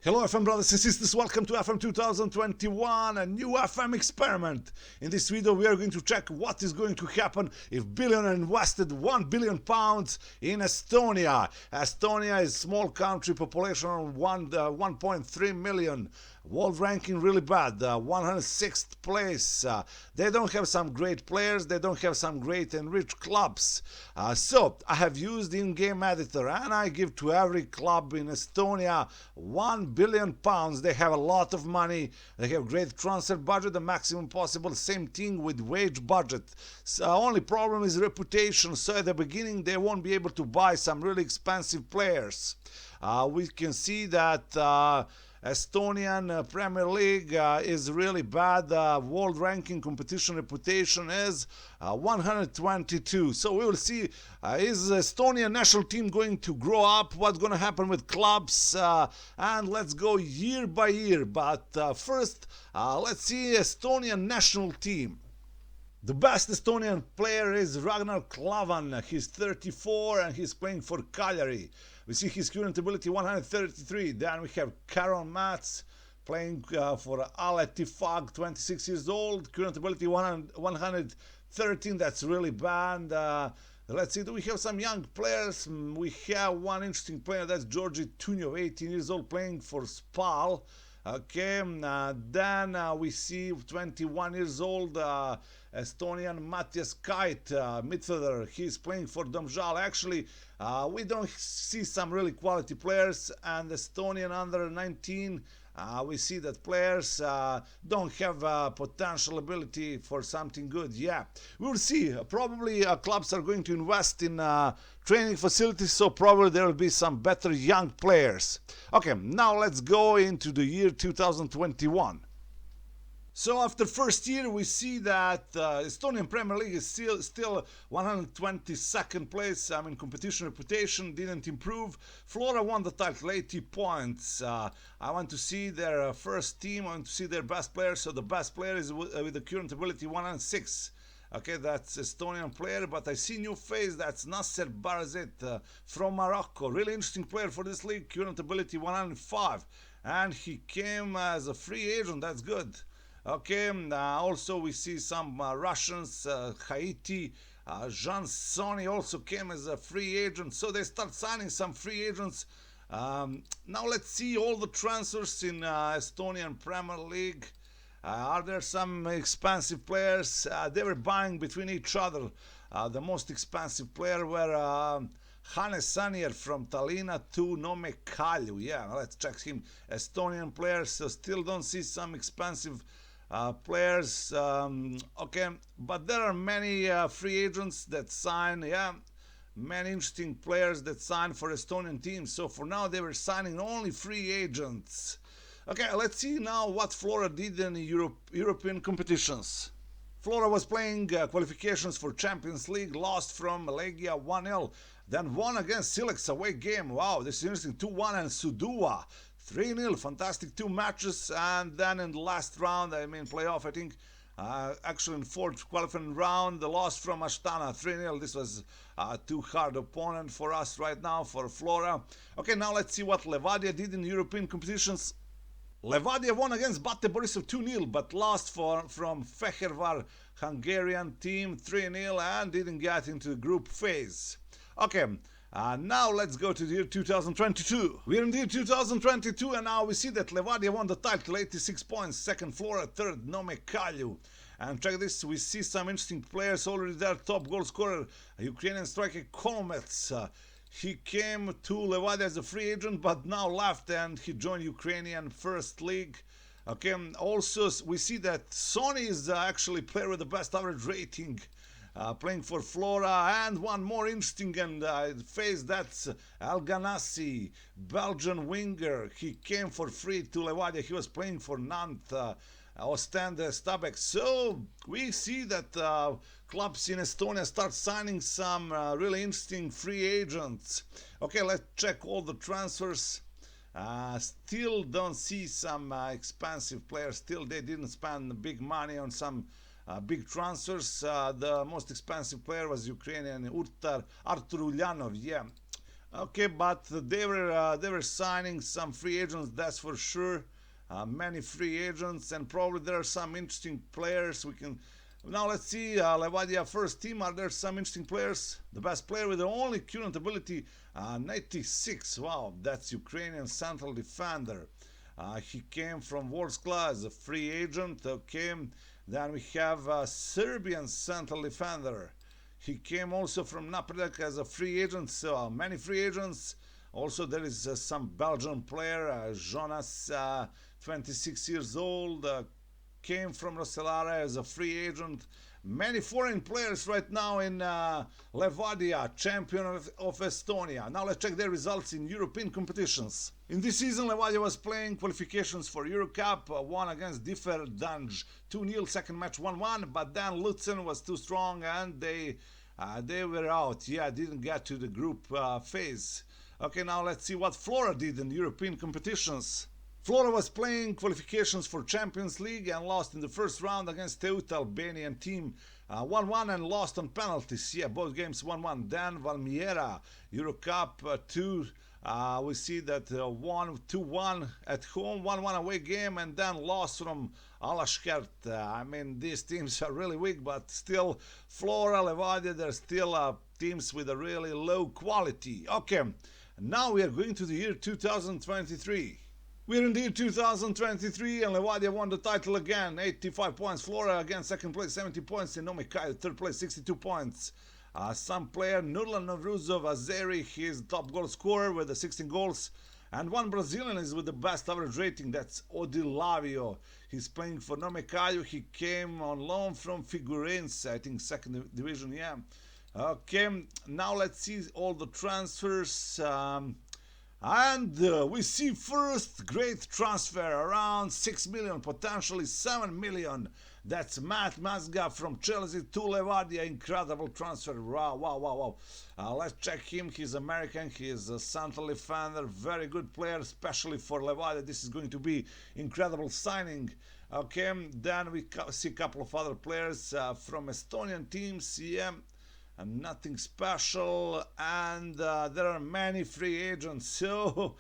Hello FM brothers and sisters, welcome to FM 2021, a new FM experiment. In this video we are going to check what is going to happen if Billionaire invested £1 billion in Estonia. Estonia is a small country, population of 1.3 million. World ranking really bad, 106th place. They don't have some great players, they don't have some great and rich clubs. So I have used in-game editor and I give to every club in Estonia £1 billion. They have a lot of money, they have great transfer budget, the maximum possible. Same thing with wage budget. So only problem is reputation, so at the beginning they won't be able to buy some really expensive players. We can see that Estonian Premier League is really bad. World ranking competition reputation is 122. So we will see, is Estonian national team going to grow up? What's going to happen with clubs? And let's go year by year. But first, let's see Estonian national team. The best Estonian player is Ragnar Klavan. He's 34 and he's playing for Cagliari. We see his current ability 133. Then we have Karon Mats playing for Al Ettifaq, 26 years old. Current ability 113. That's really bad. Let's see, do we have some young players? We have one interesting player, that's Georgi Tunov, 18 years old, playing for Spal. Okay, then we see 21 years old Estonian Mattias Kait, midfielder. He's playing for Domžale. Actually, we don't see some really quality players, and Estonian under 19, we see that players don't have potential ability for something good. Yeah, we will see. Probably clubs are going to invest in training facilities, so probably there will be some better young players. Okay, now let's go into the year 2021. So after first year we see that Estonian Premier League is still 122nd place. I mean, competition reputation didn't improve. Flora won the title, 80 points. I want to see their first team, I want to see their best player. So the best player is with the current ability 106. Okay, that's Estonian player, but I see new face, that's Nasser Barazet from Morocco. Really interesting player for this league, current ability 105. And he came as a free agent, that's good. Okay, also we see some Russians, Haiti, Jean Sony also came as a free agent, so they start signing some free agents. Now let's see all the transfers in Estonian Premier League. Are there some expensive players? They were buying between each other. The most expensive player were Hannes Sanier from Tallinna to Nome Kalju. Yeah, let's check him. Estonian players, so still don't see some expensive players. Okay, but there are many free agents that sign. Yeah, many interesting players that sign for Estonian teams. So for now they were signing only free agents. Okay, let's see now what Flora did in European competitions. Flora was playing qualifications for Champions League, lost from Legia 1-0, then won against Silex away game. Wow, this is interesting, 2-1, and Sudua 3-0, fantastic two matches. And then in the last round, I mean playoff, I think, actually in fourth qualifying round, the loss from Astana 3-0. This was too hard opponent for us right now, for Flora. Okay, now let's see what Levadia did in European competitions. Levadia won against Bate Borisov 2-0, but lost from Fehérvár Hungarian team 3-0 and didn't get into the group phase. Okay, now let's go to the year 2022. We're in the year 2022 and now we see that Levadia won the title, 86 points, second Flora, third Nome Kalju. And check this, we see some interesting players already there. Top goal scorer, Ukrainian striker Kolmets. He came to Levadia as a free agent, but now left and he joined Ukrainian First League. Okay, also we see that Sony is actually player with the best average rating, playing for Flora. And one more interesting and face, that's El Ganassi, Belgian winger. He came for free to Levadia. He was playing for Nantes, Ostend, Stabæk. So we see that clubs in Estonia start signing some really interesting free agents. Okay, let's check all the transfers. Still don't see some expensive players. Still they didn't spend big money on some big transfers. The most expensive player was Ukrainian Artur Ulyanov. Yeah, Okay, but they were signing some free agents, that's for sure. Many free agents, and probably there are some interesting players. We can now let's see Levadia first team. Are there some interesting players? The best player with the only current ability, 96. Wow, that's Ukrainian central defender. He came from Warsaw as a free agent. Okay, then we have a Serbian central defender. He came also from Napredak as a free agent, so many free agents. Also, there is some Belgian player, Jonas, 26 years old, came from Roselara as a free agent. Many foreign players right now in Levadia, champion of Estonia. Now let's check their results in European competitions. In this season, Levadia was playing qualifications for Eurocup, won against Differdange 2-0, second match 1-1, but then Lutzen was too strong and they were out. Yeah, didn't get to the group phase. Okay, now let's see what Flora did in European competitions. Flora was playing qualifications for Champions League and lost in the first round against Teuta, Albanian team, 1-1 and lost on penalties. Yeah, both games 1-1. Then Valmiera, Eurocup 2. We see that won 2-1 at home, 1-1 away game, and then lost from Alashkert. I mean, these teams are really weak, but still, Flora, Levadia, they're still teams with a really low quality. Okay, now we are going to the year 2023. We're in the year 2023 and Levadia won the title again, 85 points. Flora again second place, 70 points. And Nomikai third place, 62 points. Some player, Nurlan Novruzov Azeri, he's top goal scorer with the 16 goals. And one Brazilian is with the best average rating, that's Odilavio. He's playing for Nomikai. He came on loan from Figueirense, I think second division, yeah. Okay, now let's see all the transfers. And we see first great transfer, around 6 million, potentially 7 million. That's Matt Mazga from Chelsea to Levadia. Incredible transfer. Wow, wow, wow, wow. Let's check him. He's American. He is a central defender. Very good player, especially for Levadia. This is going to be incredible signing. Okay, then we see a couple of other players from Estonian teams. Yeah. And nothing special, and there are many free agents, so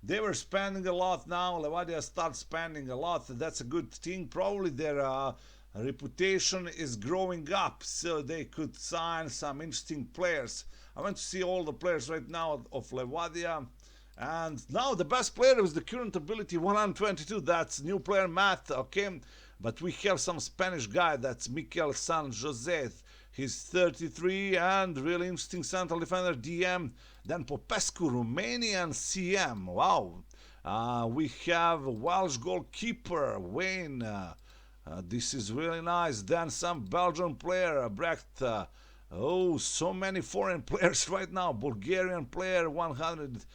they were spending a lot. Now Levadia starts spending a lot. That's a good thing. Probably their reputation is growing up, so they could sign some interesting players. I want to see all the players right now of Levadia. And now the best player is the current ability 122. That's new player Matt. Okay, but we have some Spanish guy. That's Mikel San Jose. He's 33 and really interesting central defender, DM. Then Popescu, Romanian CM. Wow. We have Welsh goalkeeper, Wayne. This is really nice. Then some Belgian player, Brecht. Oh, so many foreign players right now. Bulgarian player, 100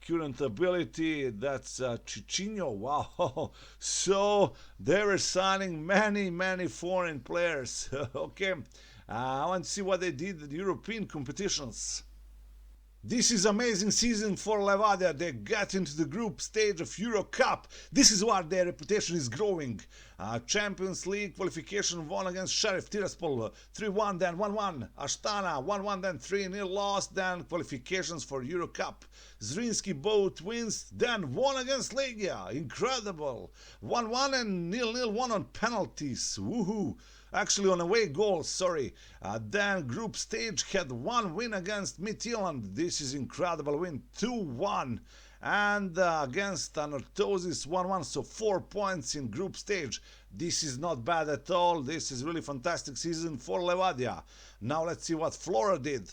current ability. That's Chichinho. Wow. So they were signing many foreign players. Okay. I want to see what they did at the European competitions. This is amazing season for Levadia. They get into the group stage of Eurocup. This is where their reputation is growing. Champions League qualification won against Sheriff Tiraspol 3-1, then 1-1. Astana 1-1, then 3-0 lost. Then qualifications for Eurocup. Zrinski both wins, then won against Legia. Incredible. 1-1 and 0-0 won on penalties. Woohoo. Actually on away goals, sorry. Then group stage had one win against Midtjylland. This is incredible win, 2-1. And against Anorthosis 1-1, so 4 points in group stage. This is not bad at all. This is really fantastic season for Levadia. Now let's see what Flora did.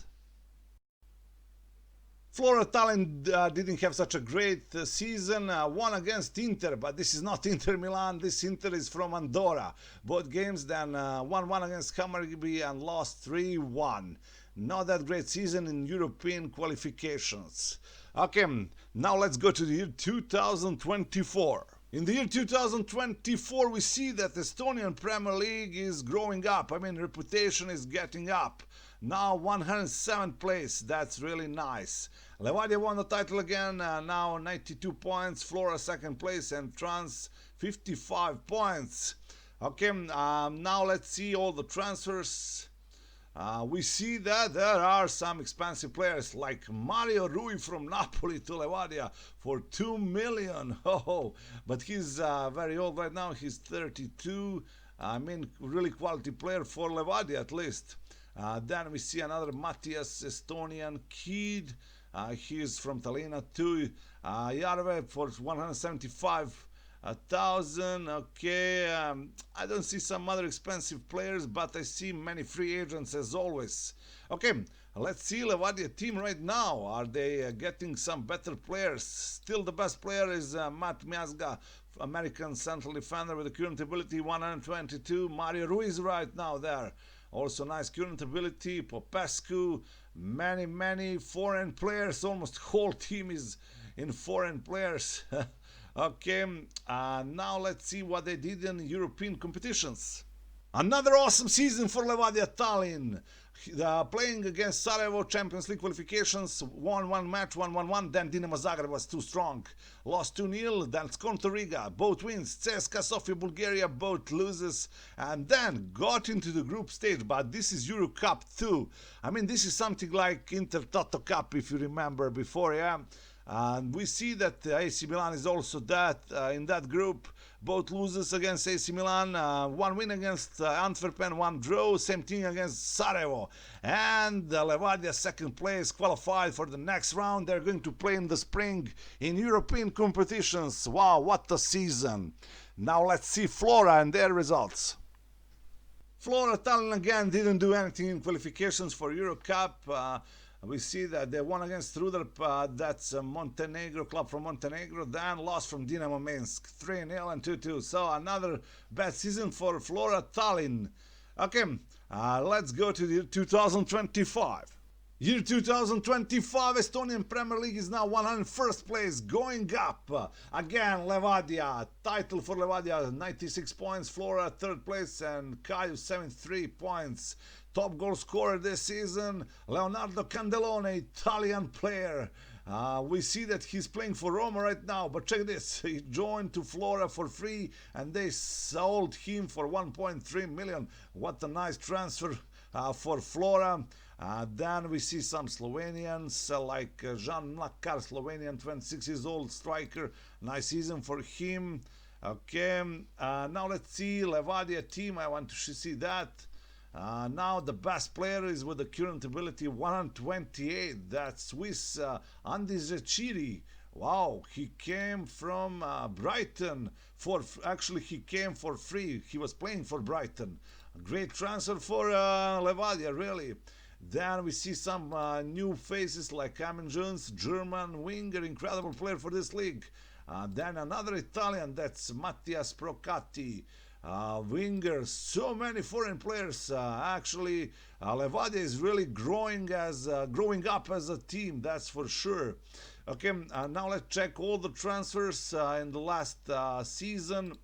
Flora Tallinn didn't have such a great season, won against Inter, but this is not Inter Milan, this Inter is from Andorra. Both games then 1-1 against Hammarby and lost 3-1. Not that great season in European qualifications. Okay, now let's go to the year 2024. In the year 2024, we see that the Estonian Premier League is growing up. I mean, reputation is getting up. Now 107th place, that's really nice. Levadia won the title again, now 92 points. Flora second place and Trans 55 points. Okay, now let's see all the transfers. We see that there are some expensive players like Mario Rui from Napoli to Levadia for 2 million. Oh, but he's very old right now. He's 32. I mean, really quality player for Levadia at least. Then we see another Matthias, Estonian kid. He's from Tallinna too. Järve for 175,000. Okay, I don't see some other expensive players, but I see many free agents as always. Okay, let's see Levadia team right now. Are they getting some better players? Still the best player is Matt Miazga, American central defender with a current ability 122. Mario Ruiz right now there. Also nice current ability. Popescu. Many foreign players. Almost whole team is in foreign players. Okay, now let's see what they did in European competitions. Another awesome season for Levadia Tallinn. Playing against Sarajevo Champions League qualifications, won one match, 1-1-1, then Dinamo Zagreb was too strong. Lost 2-0, then Skonto Riga, both wins, CSKA Sofia Bulgaria, both loses, and then got into the group stage, but this is Euro Cup too. I mean, this is something like Inter Toto Cup, if you remember before, yeah? And we see that AC Milan is also in that group. Both loses against AC Milan, one win against Antwerpen, one draw, same thing against Sarajevo. And Levadia second place qualified for the next round. They're going to play in the spring in European competitions. Wow, what a season. Now let's see Flora and their results. Flora Tallinn again didn't do anything in qualifications for Euro Cup. We see that they won against Rudar, that's a Montenegro club from Montenegro, then lost from Dinamo Minsk 3-0 and 2-2. So another bad season for Flora Tallinn. Okay, let's go to the year 2025. Year 2025, Estonian Premier League is now 101st place, going up. Again, Levadia, title for Levadia, 96 points, Flora third place, and Kaju 73 points. Top goal scorer this season, Leonardo Candelone, Italian player. We see that he's playing for Roma right now, but check this, he joined to Flora for free and they sold him for 1.3 million. What a nice transfer for Flora. Then we see some Slovenians like Jan Mlakar, Slovenian, 26 years old striker. Nice season for him. Okay, now let's see Levadia team. I want to see that. Now the best player is with the current ability 128. That's Swiss Andy Zecchiri. Wow, he came from Brighton actually he came for free. He was playing for Brighton. A great transfer for Levadia, really. Then we see some new faces like Amin Jones, German winger, incredible player for this league. Then another Italian, that's Mattias Procati. Wingers, so many foreign players. Actually, Levadia is really growing up as a team, that's for sure. Okay, now let's check all the transfers in the last season.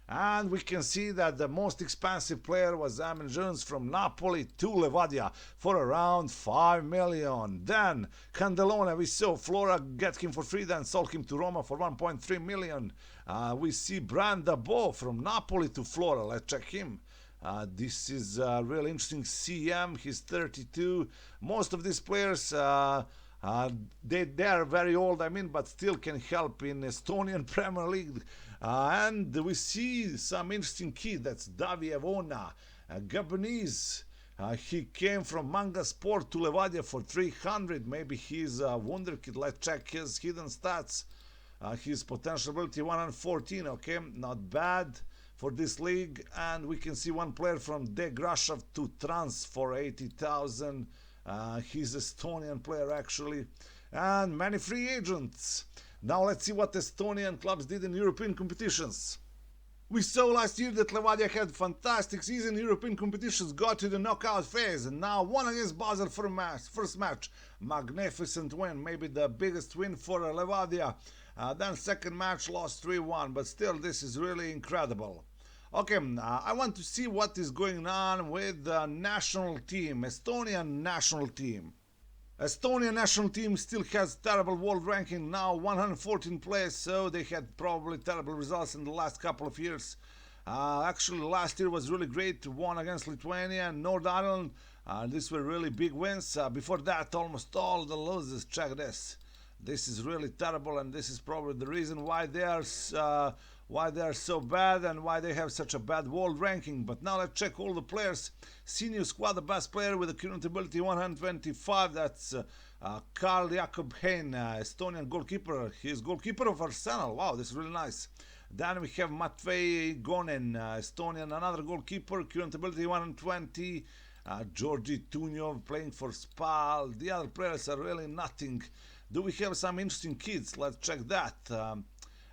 And we can see that the most expensive player was Amin Jones from Napoli to Levadia for around 5 million. Then Candelone, we saw Flora get him for free, then sold him to Roma for 1.3 million. We see Branda Bo from Napoli to Flora. Let's check him. This is really interesting. CM, he's 32. Most of these players they are very old, I mean, but still can help in Estonian Premier League. And we see some interesting kid, that's Davi Evona, Gabonese. He came from Manga Sport to Levadia for 300. Maybe he's a wonder kid. Let's check his hidden stats. His potential ability 114. Okay, not bad for this league. And we can see one player from De Grashov to Trans for 80,000. He's Estonian player actually. And many free agents. Now let's see what Estonian clubs did in European competitions. We saw last year that Levadia had fantastic season in European competitions, got to the knockout phase, and now won against Basel for first match. Magnificent win, maybe the biggest win for Levadia. Then second match lost 3-1, but still this is really incredible. Okay, I want to see what is going on with the national team, Estonian national team. Estonian national team still has terrible world ranking, now 114 place, so they had probably terrible results in the last couple of years. Actually, last year was really great, won against Lithuania, North Ireland, These were really big wins. Before that, almost all the losses. Check this. This is really terrible, and this is probably the reason why they are so bad and why they have such a bad world ranking. But now let's check all the players. Senior squad, the best player with a current ability 125. That's Karl Jakob Hein, Estonian goalkeeper. He is goalkeeper of Arsenal. Wow, this is really nice. Then we have Matvei Gonen, Estonian, another goalkeeper, current ability 120. Georgi Tunyov playing for Spal. The other players are really nothing. Do we have some interesting kids? Let's check that.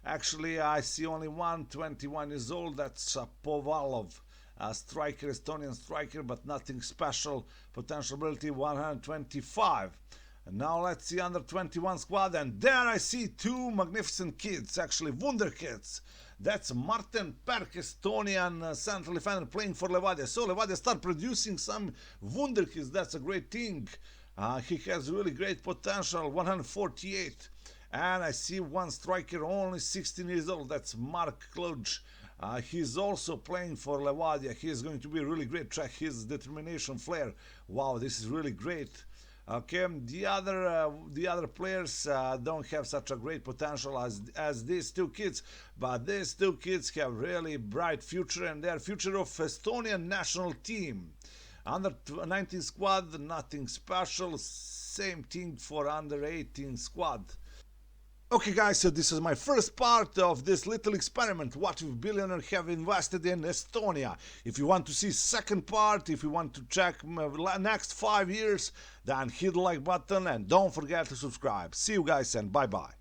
Actually, I see only one 21 years old. That's Povalov, a striker, Estonian striker, but nothing special. Potential ability 125. And now let's see under 21 squad, and there I see two magnificent kids, actually Wunder kids. That's Martin Perk, Estonian central defender playing for Levadia. So Levadia start producing some Wunder kids. That's a great thing. He has really great potential, 148. And I see one striker, only 16 years old. That's Mark Kluge. He's also playing for Levadia. He is going to be really great. Check his determination flair. Wow, this is really great. Okay, the other players don't have such a great potential as these two kids, but these two kids have really bright future, and they are future of Estonian national team. Under 19 squad, nothing special. Same thing for under 18 squad. Okay guys, so this is my first part of this little experiment. What if billionaires have invested in Estonia? If you want to see second part, if you want to check next 5 years, then hit the like button and don't forget to subscribe. See you guys and bye bye.